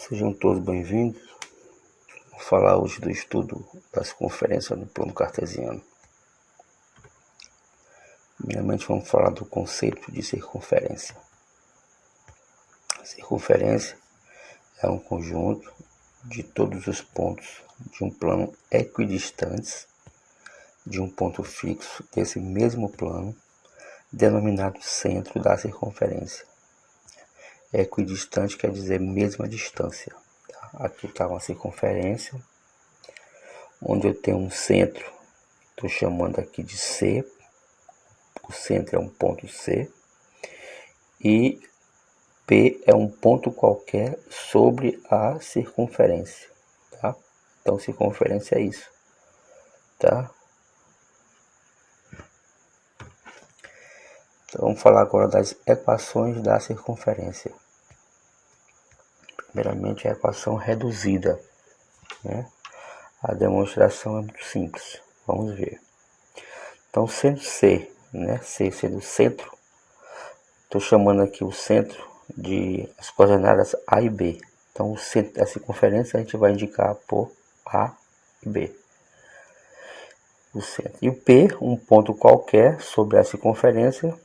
Sejam todos bem-vindos. Vou falar hoje do estudo da circunferência no plano cartesiano. Primeiramente vamos falar do conceito de circunferência. A circunferência é um conjunto de todos os pontos de um plano equidistantes de um ponto fixo desse mesmo plano, denominado centro da circunferência. Equidistante quer dizer mesma distância. Aqui está uma circunferência, onde eu tenho um centro, estou chamando aqui de C, o centro é um ponto C, e P é um ponto qualquer sobre a circunferência, tá? Então, circunferência é isso, tá? Então, vamos falar agora das equações da circunferência. Primeiramente, a equação reduzida, né? A demonstração é muito simples, vamos ver. Então, sendo C, né? C sendo o centro, estou chamando aqui o centro de as coordenadas A e B. Então, o centro da circunferência a gente vai indicar por A e B. O centro. E o P, um ponto qualquer sobre a circunferência,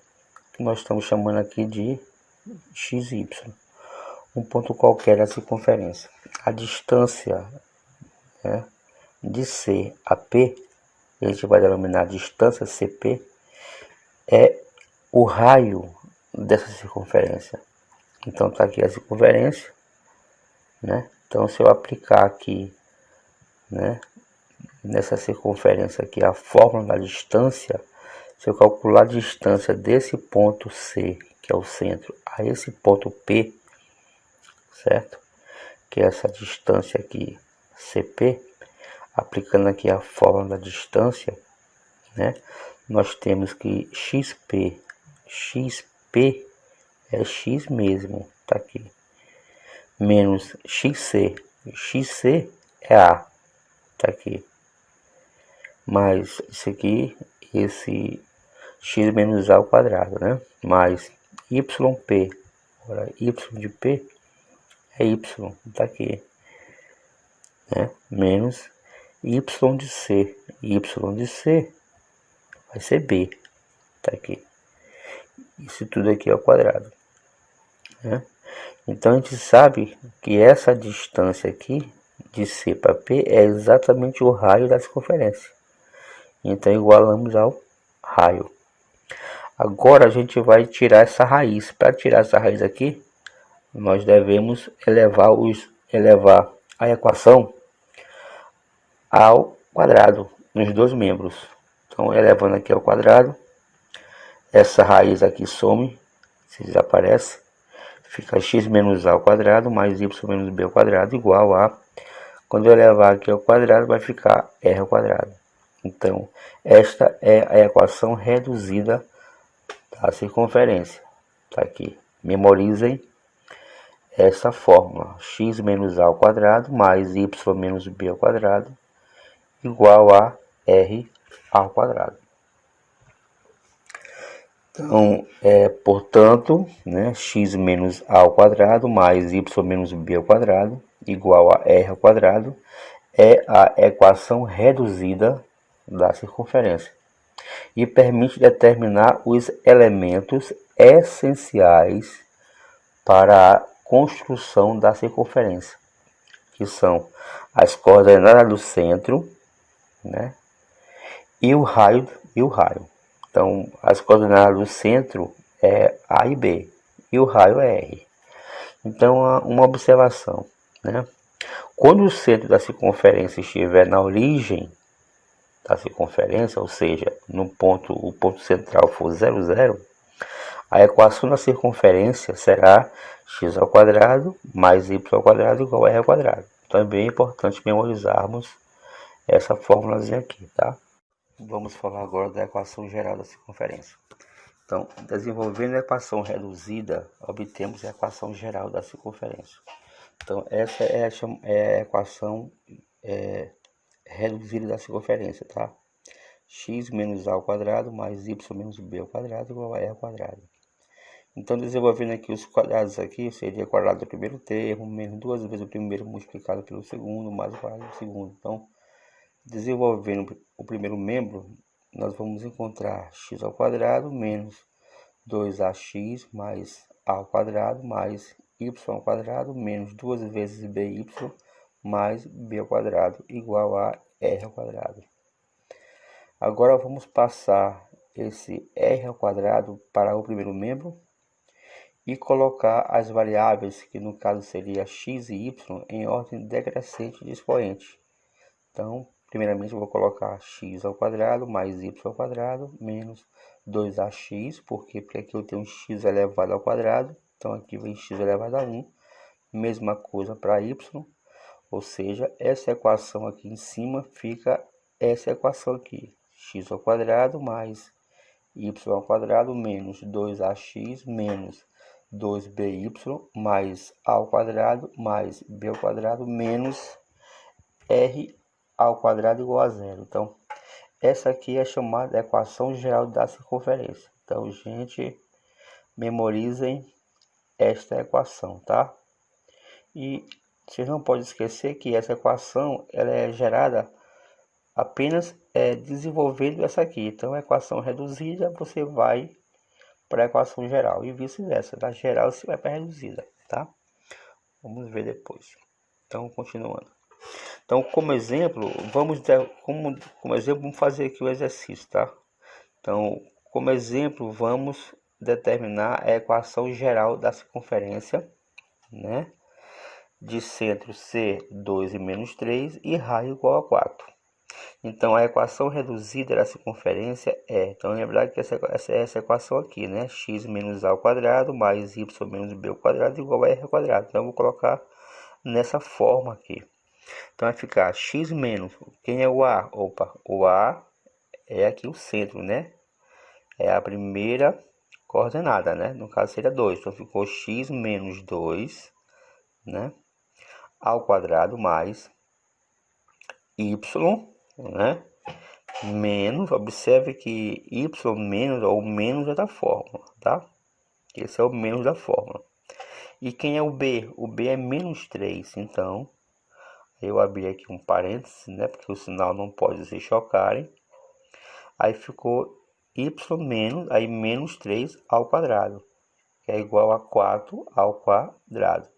que nós estamos chamando aqui de XY. Um ponto qualquer da circunferência. A distância, né, de C a P, a gente vai denominar a distância CP, é o raio dessa circunferência. Então está aqui a circunferência, né? Então se eu aplicar aqui, né, nessa circunferência aqui a fórmula da distância, se eu calcular a distância desse ponto C, que é o centro, a esse ponto P, certo? Que é essa distância aqui, CP, aplicando aqui a fórmula da distância, né? Nós temos que XP é X mesmo, tá aqui, menos XC é A, tá aqui, mais isso aqui, esse X menos A ao quadrado, né? Mais YP, agora Y de P é Y, tá aqui, né? Menos Y de C vai ser B, tá aqui. Isso tudo aqui ao quadrado, né? Então a gente sabe que essa distância aqui de C para P é exatamente o raio da circunferência. Então igualamos ao raio. Agora a gente vai tirar essa raiz. Para tirar essa raiz aqui, nós devemos elevar a equação ao quadrado nos dois membros. Então elevando aqui ao quadrado, essa raiz aqui some, se desaparece, fica x menos a ao quadrado mais y menos b ao quadrado igual a, quando eu elevar aqui ao quadrado vai ficar r ao quadrado. Então esta é a equação reduzida da circunferência. Tá aqui, memorizem essa fórmula, x menos a ao quadrado mais y menos b ao quadrado igual a r ao quadrado. Então, portanto, né, x menos a ao quadrado mais y menos b ao quadrado igual a r ao quadrado é a equação reduzida da circunferência e permite determinar os elementos essenciais para a construção da circunferência, que são as coordenadas do centro, né, e o raio. Então, as coordenadas do centro é A e B, e o raio é R. Então, uma observação, né? Quando o centro da circunferência estiver na origem da circunferência, ou seja, o ponto central for 0, 0, a equação da circunferência será x ao quadrado mais y ao quadrado igual a r ao quadrado. Então, é bem importante memorizarmos essa fórmulazinha aqui, tá? Vamos falar agora da equação geral da circunferência. Então, desenvolvendo a equação reduzida, obtemos a equação geral da circunferência. Então, essa é a equação reduzida da circunferência, tá? X menos a ao quadrado mais y menos b ao quadrado igual a r ao quadrado. Então, desenvolvendo aqui os quadrados aqui, seria quadrado do primeiro termo, menos duas vezes o primeiro multiplicado pelo segundo, mais o quadrado do segundo. Então, desenvolvendo o primeiro membro, nós vamos encontrar x ao quadrado menos 2ax mais a ao quadrado mais y ao quadrado menos duas vezes by mais b ao quadrado igual a r ao quadrado. Agora vamos passar esse r ao quadrado para o primeiro membro e colocar as variáveis, que no caso seria x e y, em ordem decrescente de expoente. Então, primeiramente eu vou colocar x ao quadrado mais y ao quadrado menos 2ax, porque aqui eu tenho x elevado ao quadrado, então aqui vem x elevado a 1. Mesma coisa para y, ou seja, essa equação aqui em cima fica essa equação aqui, x ao quadrado mais y ao quadrado menos 2ax menos 2by mais a ao quadrado mais b ao quadrado menos r ao quadrado igual a zero. Então, essa aqui é chamada equação geral da circunferência. Então, gente, memorizem esta equação, tá? E vocês não podem esquecer que essa equação ela é gerada apenas desenvolvendo essa aqui. Então, a equação reduzida você vai para a equação geral e vice-versa. Da geral você vai para a reduzida, tá? Vamos ver depois. Então, continuando. Então, como exemplo, vamos fazer aqui o exercício, tá? Então, como exemplo, vamos determinar a equação geral da circunferência, né? De centro ser 2 e menos 3 e raio igual a 4. Então, a equação reduzida da circunferência então lembrar que essa equação aqui, né? X menos a ao quadrado mais y menos b ao quadrado igual a r ao quadrado. Então, eu vou colocar nessa forma aqui. Então, vai ficar x menos, quem é o a? Opa, o a é aqui o centro, né? É a primeira coordenada, né? No caso seria 2. Então, ficou x menos 2, né? Ao quadrado mais y, né? Menos, observe que y menos, ou menos é da fórmula, tá? Esse é o menos da fórmula. E quem é o b? O b é menos 3, então eu abri aqui um parênteses, né? Porque o sinal não pode se chocarem. Aí ficou y menos, aí menos 3 ao quadrado, que é igual a 4 ao quadrado.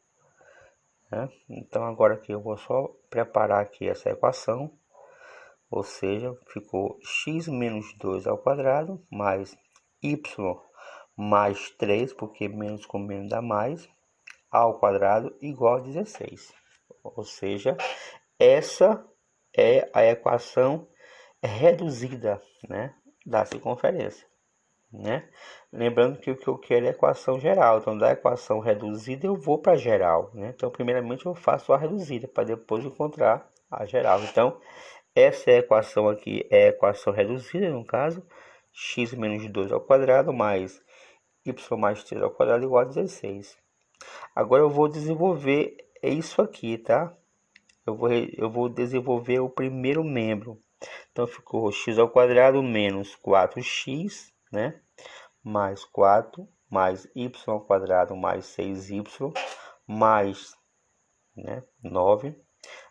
Né? Então agora aqui eu vou só preparar aqui essa equação. Ou seja, ficou x menos 2 ao quadrado, mais y mais 3, porque menos com menos dá mais, ao quadrado igual a 16. Ou seja, essa é a equação reduzida, né, da circunferência. Né? Lembrando que o que eu quero é a equação geral. Então, da equação reduzida eu vou para a geral. Né? Então, primeiramente eu faço a reduzida, para depois encontrar a geral. Então, essa equação aqui é a equação reduzida, no caso, x menos 2 ao quadrado mais y mais 3 ao quadrado igual a 16. Agora eu vou desenvolver isso aqui, tá? Eu vou desenvolver o primeiro membro. Então ficou x ao quadrado menos 4x, né? Mais 4 mais y ao quadrado mais 6y mais, né, 9.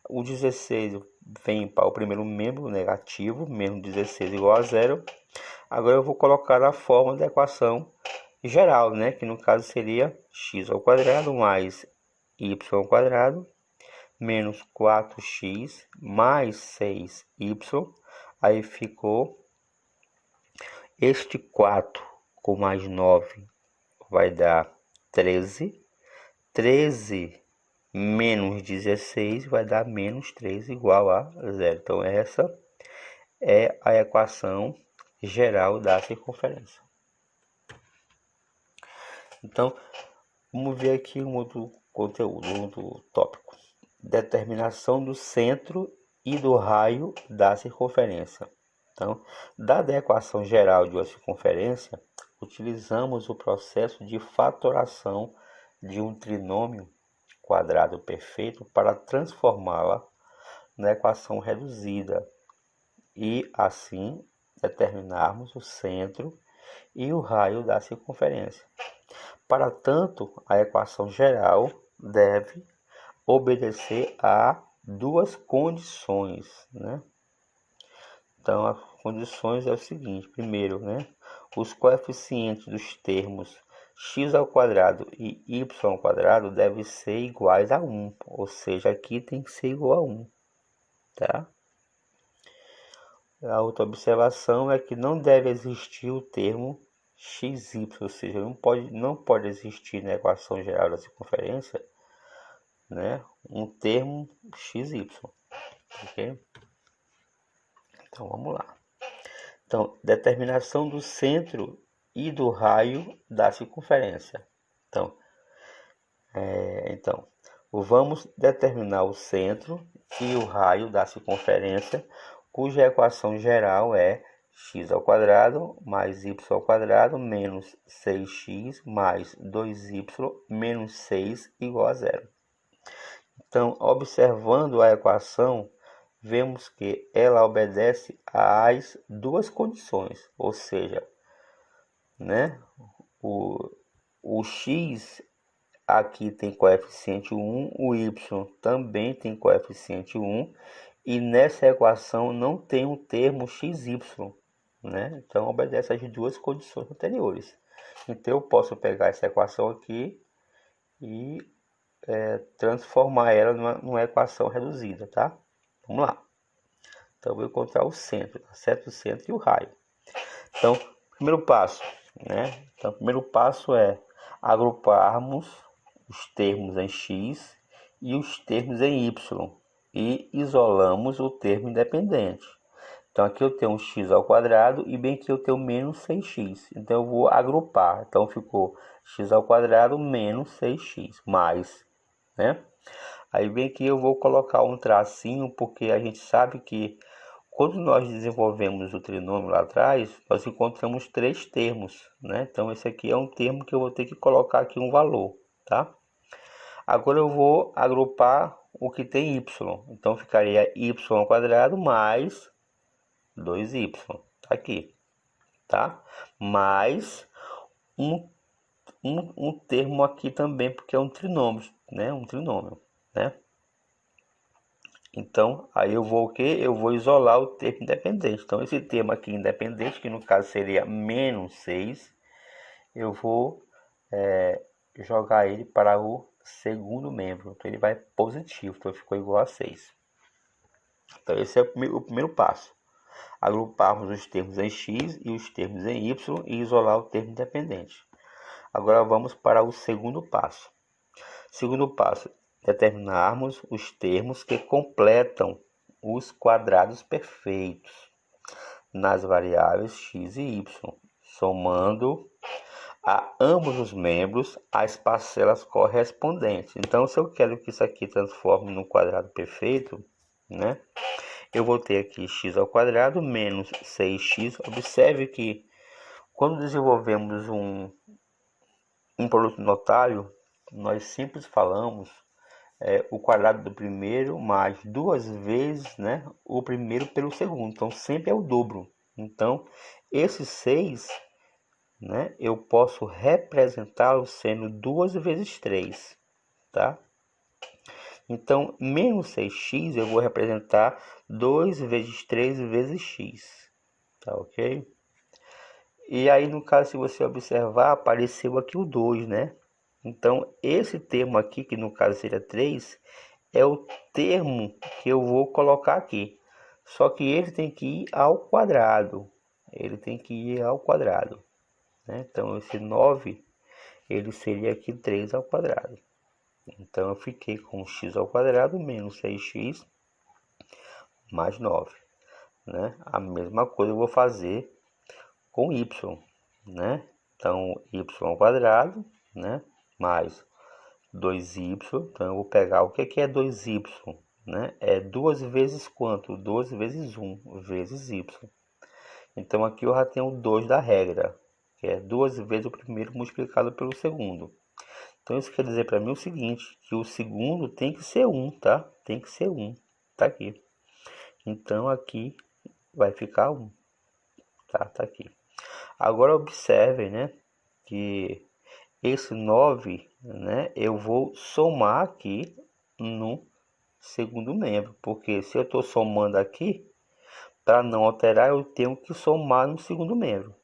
O 16 vem para o primeiro membro negativo, menos 16 igual a zero. Agora eu vou colocar a forma da equação geral, né? Que no caso seria x ao quadrado mais y ao quadrado menos 4x mais 6y. Aí ficou este 4 com mais 9 vai dar 13. 13 menos 16 vai dar menos 3 igual a zero. Então, essa é a equação geral da circunferência. Então, vamos ver aqui um outro conteúdo, um outro tópico. Determinação do centro e do raio da circunferência. Então, dada a equação geral de uma circunferência, utilizamos o processo de fatoração de um trinômio quadrado perfeito para transformá-la na equação reduzida e, assim, determinarmos o centro e o raio da circunferência. Para tanto, a equação geral deve obedecer a duas condições, né? Então, as condições é o seguinte: primeiro, né, os coeficientes dos termos x ao quadrado e y ao quadrado devem ser iguais a 1, ou seja, aqui tem que ser igual a 1, tá? A outra observação é que não deve existir o termo xy, ou seja, não pode existir na equação geral da circunferência, né, um termo xy, ok? Então vamos lá. Então, determinação do centro e do raio da circunferência. Então, vamos determinar o centro e o raio da circunferência, cuja equação geral é x ao quadrado mais y ao quadrado menos 6x mais 2y menos 6 igual a zero. Então, observando a equação, vemos que ela obedece às duas condições, ou seja, né, o x aqui tem coeficiente 1, o y também tem coeficiente 1, e nessa equação não tem um termo xy, né? Então obedece às duas condições anteriores. Então eu posso pegar essa equação aqui e transformar ela numa equação reduzida, tá? Vamos lá. Então eu vou encontrar o centro, tá certo? O centro e o raio. Então, primeiro passo, né? Então, o primeiro passo é agruparmos os termos em x e os termos em y e isolamos o termo independente. Então, aqui eu tenho um x ao quadrado e bem aqui eu tenho menos 6x. Então, eu vou agrupar. Então, ficou x ao quadrado menos 6x, mais, né? Aí, bem aqui eu vou colocar um tracinho, porque a gente sabe que quando nós desenvolvemos o trinômio lá atrás, nós encontramos três termos, né? Então, esse aqui é um termo que eu vou ter que colocar aqui um valor, tá? Agora eu vou agrupar o que tem y. Então, ficaria y ao quadrado mais 2y, tá aqui, tá? Mais um, um termo aqui também, porque é um trinômio, né? Um trinômio, né? Então, aí eu vou o quê? Eu vou isolar o termo independente. Então, esse termo aqui independente, que no caso seria menos 6, eu vou jogar ele para o segundo membro. Então, ele vai positivo, então ficou igual a 6. Então, esse é o primeiro passo. Agruparmos os termos em x e os termos em y e isolar o termo independente. Agora, vamos para o segundo passo. Segundo passo, determinarmos os termos que completam os quadrados perfeitos nas variáveis x e y, somando a ambos os membros as parcelas correspondentes. Então, se eu quero que isso aqui transforme num quadrado perfeito, né, eu vou ter aqui x ao quadrado menos 6x. Observe que quando desenvolvemos um produto notável, nós sempre falamos o quadrado do primeiro mais duas vezes, né, o primeiro pelo segundo. Então, sempre é o dobro. Então, esse 6, né, eu posso representá-lo sendo 2 vezes 3, tá? Então, menos 6x eu vou representar 2 vezes 3 vezes x, tá ok? E aí, no caso, se você observar, apareceu aqui o 2, né? Então, esse termo aqui, que no caso seria 3, é o termo que eu vou colocar aqui. Só que ele tem que ir ao quadrado. Ele tem que ir ao quadrado, né? Então, esse 9, ele seria aqui 3 ao quadrado. Então, eu fiquei com x ao quadrado menos 6x mais 9, né? A mesma coisa eu vou fazer com y, né? Então, y ao quadrado, né, mais 2y. Então, eu vou pegar o que é 2y, né? É 2 vezes quanto? 2 vezes 1 vezes y. Então, aqui eu já tenho 2 da regra, que é 2 vezes o primeiro multiplicado pelo segundo. Então, isso quer dizer para mim o seguinte, que o segundo tem que ser 1, tá? Tem que ser 1, tá aqui. Então, aqui vai ficar 1, tá? Tá aqui. Agora, observem, né, que esse 9, né, eu vou somar aqui no segundo membro, porque se eu estou somando aqui, para não alterar, eu tenho que somar no segundo membro.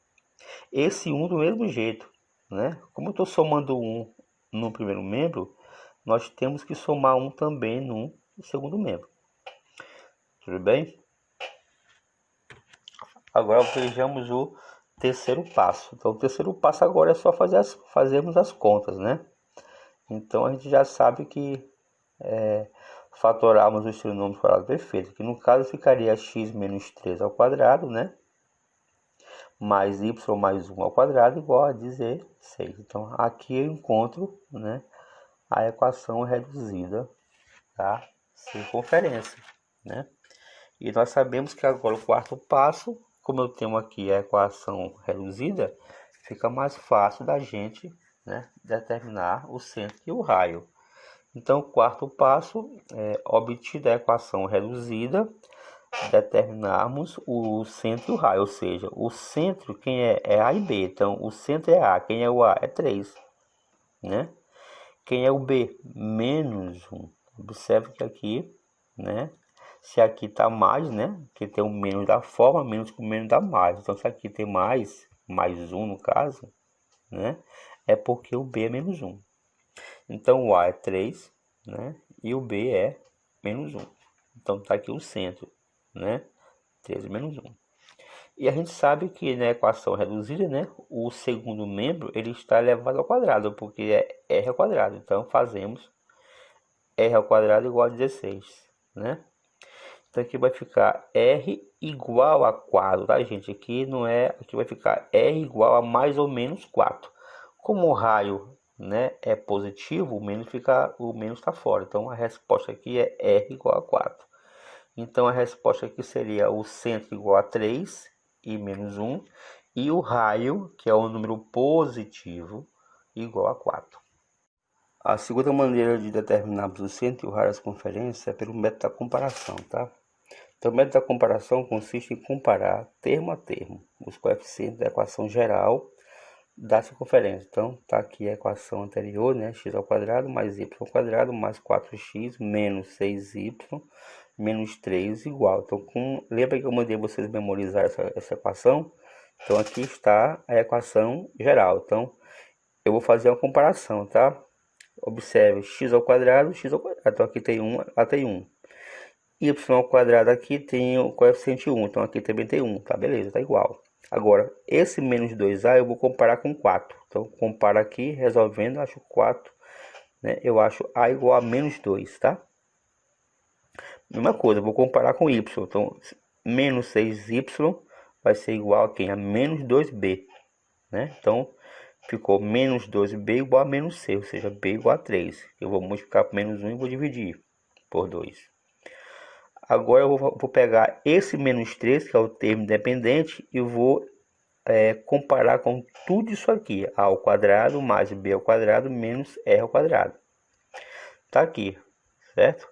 Esse 1 do mesmo jeito, né? Como eu estou somando 1 no primeiro membro, nós temos que somar 1 também no segundo membro. Tudo bem? Agora vejamos o terceiro passo. Então, o terceiro passo agora é só fazermos as contas, né? Então, a gente já sabe que fatorarmos os trinômios quadrados perfeitos, que no caso ficaria x menos 3 ao quadrado, né? Mais y mais 1 ao quadrado igual a 16. Então, aqui eu encontro, né, a equação reduzida da circunferência, né? E nós sabemos que agora o quarto passo, como eu tenho aqui a equação reduzida, fica mais fácil da gente, né, determinar o centro e o raio. Então, o quarto passo é, obtida a equação reduzida, determinarmos o centro e o raio, ou seja, o centro quem é A e B, então o centro é A, quem é o A é 3, né? Quem é o B? Menos 1. Observe que aqui, né? Se aqui está mais, né? Que tem o menos da forma, menos com menos dá mais. Então, se aqui tem mais 1 no caso, né? É porque o B é menos 1. Então, o A é 3, né? E o B é menos 1. Então, está aqui o centro, né? 3 menos 1. E a gente sabe que na equação reduzida, né? O segundo membro, ele está elevado ao quadrado, porque é r ao quadrado. Então, fazemos r ao quadrado igual a 16, né? Então, aqui vai ficar r igual a 4, tá, gente? Aqui não é... Aqui vai ficar r igual a mais ou menos 4. Como o raio, né, é positivo, o menos está fora. Então, a resposta aqui é r igual a 4. Então, a resposta aqui seria o centro igual a 3 e menos 1. E o raio, que é um número positivo, igual a 4. A segunda maneira de determinarmos o centro e o raio da circunferência é pelo método da comparação, tá? Então, o método da comparação consiste em comparar termo a termo os coeficientes da equação geral da circunferência. Então, tá aqui a equação anterior, né? X ao quadrado mais y ao quadrado mais 4x menos 6y menos 3 igual. Então, lembra que eu mandei vocês memorizar essa equação? Então, aqui está a equação geral. Então, eu vou fazer uma comparação, tá? Observe, x ao quadrado, x ao quadrado. Então, aqui tem 1, lá tem 1. Y ao quadrado aqui tem o coeficiente 1, então aqui também tem 1, tá? Beleza, tá igual. Agora, esse menos 2a eu vou comparar com 4. Então, comparo aqui, resolvendo, acho 4, né? Eu acho a igual a menos 2, tá? Mesma coisa, eu vou comparar com y. Então, menos 6y vai ser igual a quem? A menos 2b, né? Então, ficou menos 2b igual a menos c, ou seja, b igual a 3. Eu vou multiplicar por menos 1 e vou dividir por 2. Agora eu vou pegar esse menos 3, que é o termo independente, e vou comparar com tudo isso aqui. A ao quadrado mais b ao quadrado menos r ao quadrado. Tá aqui, certo?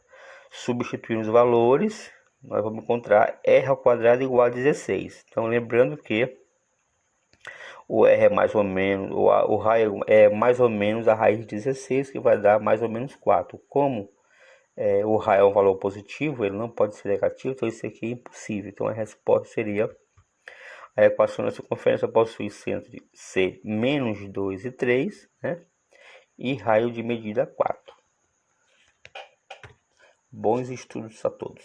Substituindo os valores, nós vamos encontrar r ao quadrado igual a 16. Então, lembrando que o r é mais ou menos, o raio é mais ou menos a raiz de 16, que vai dar mais ou menos 4. Como o raio é um valor positivo, ele não pode ser negativo, então isso aqui é impossível. Então, a resposta seria: a equação da circunferência possui centro de C menos 2 e 3, né? E raio de medida 4. Bons estudos a todos.